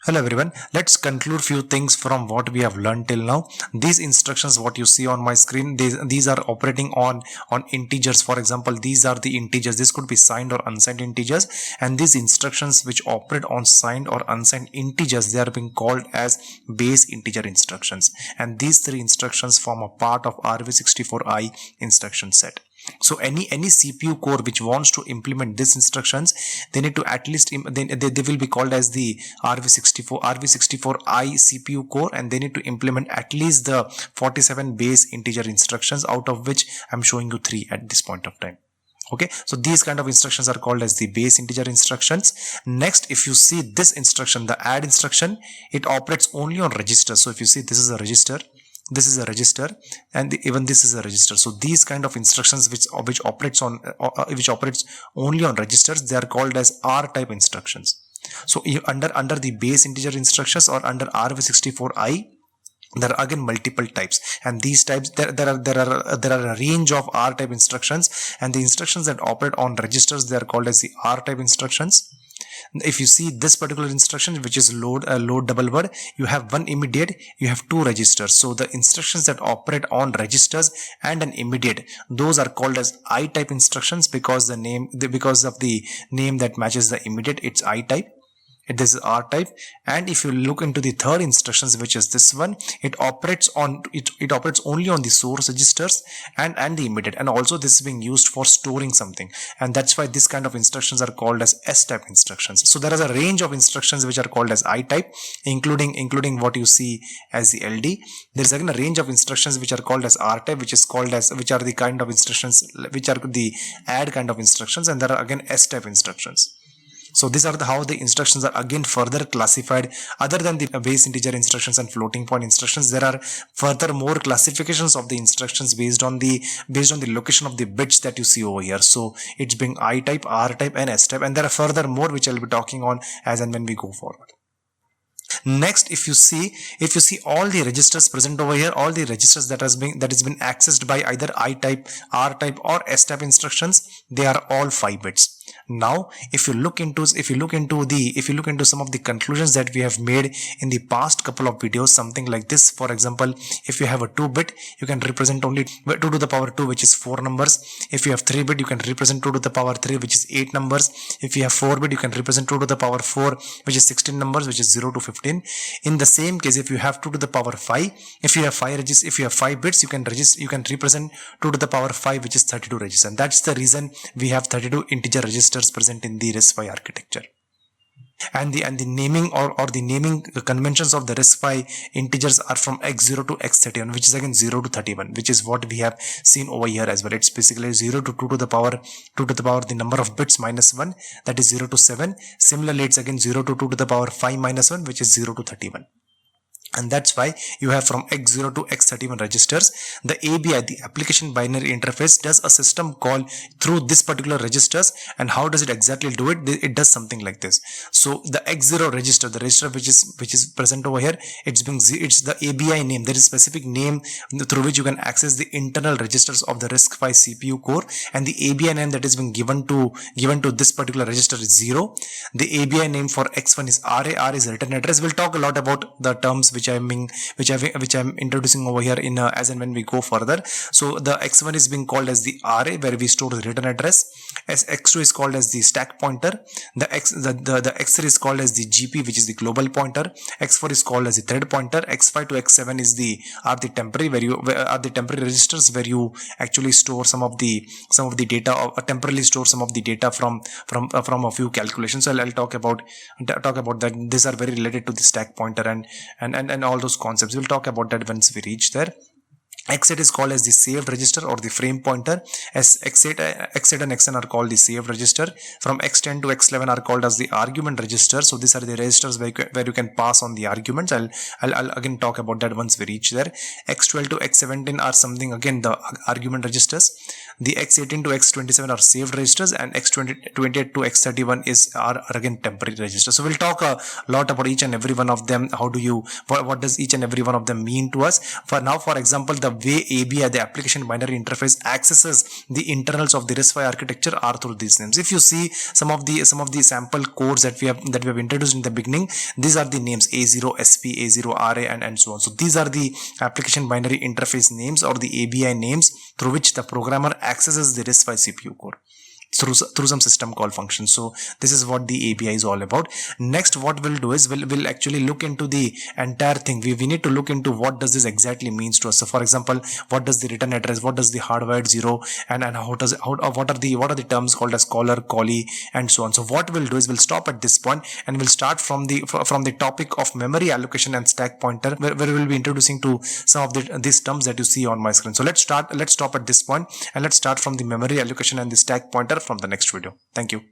Hello everyone, let's conclude few things from what we have learned till now. These instructions what you see on my screen, these are operating on integers. For example, these are the integers. This could be signed or unsigned integers, and these instructions which operate on signed or unsigned integers, they are being called as base integer instructions, and these three instructions form a part of RV64I instruction set. So any CPU core which wants to implement these instructions, they need to at least they will be called as the RV64I CPU core, and they need to implement at least the 47 base integer instructions, out of which I'm showing you 3 at this point of time. Okay, so these kind of instructions are called as the base integer instructions. Next, if you see this instruction, the add instruction, it operates only on registers. So if you see, this is a register, this is a register, and even this is a register. So these kind of instructions which operates only on registers, they are called as R type instructions. So under the base integer instructions or under RV64I, there are again multiple types, and these types there are a range of R type instructions, and the instructions that operate on registers, they are called as the R type instructions. If you see this particular instruction, which is load double word, you have one immediate, you have two registers. So the instructions that operate on registers and an immediate, those are called as I type instructions, because because of the name that matches the immediate, it's I type. This is R type. And if you look into the third instructions, which is this one, it operates only on the source registers and the immediate, and also this is being used for storing something, and that's why this kind of instructions are called as S type instructions. So there is a range of instructions which are called as I type, including what you see as the LD. There is again a range of instructions which are called as R type, which are the kind of instructions which are the add kind of instructions, and there are again S type instructions. So these are how the instructions are again further classified. Other than the base integer instructions and floating point instructions, there are further more classifications of the instructions based on the location of the bits that you see over here. So it's being I type, R type, and S type, and there are further more which I'll be talking on as and when we go forward. Next, if you see all the registers present over here, all the registers that has been accessed by either I type, R type, or S type instructions, they are all 5 bits. Now if you look into some of the conclusions that we have made in the past couple of videos, something like this. For example, if you have a 2-bit, you can represent only 2 to the power 2, which is 4 numbers. If you have 3-bit, you can represent 2 to the power 3, which is 8 numbers. If you have 4-bit, you can represent 2 to the power 4, which is 16 numbers, which is 0 to 15. In the same case, if you have 2 to the power 5, if you have 5 bits, you can represent 2 to the power 5, which is 32 registers. And that's the reason we have 32 integer registers present in the RISC-V architecture. And the naming or the naming conventions of the RISC-V integers are from x0 to x31, which is again 0 to 31, which is what we have seen over here as well. It's basically 0 to 2 to the power the number of bits minus 1, that is 0 to 7. Similarly, it's again 0 to 2 to the power 5 minus 1, which is 0 to 31. And that's why you have from x0 to x31 registers. The ABI, the application binary interface, does a system call through this particular registers. And how does it exactly do it? It does something like this. So the x0 register, the register which is present over here, it's the ABI name. There is a specific name through which you can access the internal registers of the RISC-V CPU core, and the ABI name that is being given to this particular register is 0. The ABI name for x1 is RA. R is return address. We'll talk a lot about the terms which I'm introducing over here in as and when we go further. So the x1 is being called as the RA, where we store the return address. As x2 is called as the stack pointer. The x3 is called as the GP, which is the global pointer. x4 is called as the thread pointer. x5 to x7 is the temporary registers, where you actually store some of the data, or temporarily store some of the data from a few calculations. So I'll talk about that. These are very related to the stack pointer and all those concepts. We'll talk about that once we reach there. X8 is called as the saved register or the frame pointer, as X8 and X10 are called the saved register. From X10 to X11 are called as the argument register. So these are the registers where you can pass on the arguments. I'll again talk about that once we reach there. X12 to X17 are something, again, the argument registers. The X18 to X27 are saved registers, and X28 to X31 are again temporary registers. So we'll talk a lot about each and every one of them. What does each and every one of them mean to us? For example, the way ABI, the application binary interface, accesses the internals of the RISC-V architecture are through these names. If you see some of the sample codes that we have introduced in the beginning, these are the names A0 SP, A0 RA, and so on. So these are the application binary interface names or the ABI names through which the programmer accesses the RISC-V CPU core through some system call function. So this is what the ABI is all about. Next, what we'll do is we'll actually look into the entire thing. We need to look into what does this exactly means to us. So for example, what does the return address, what does the hardwired 0, and what are the terms called as caller, callee, and so on. So what we'll do is we'll stop at this point and we'll start from the topic of memory allocation and stack pointer, where we'll be introducing to some of these terms that you see on my screen. So let's stop at this point and let's start from the memory allocation and the stack pointer from the next video. Thank you.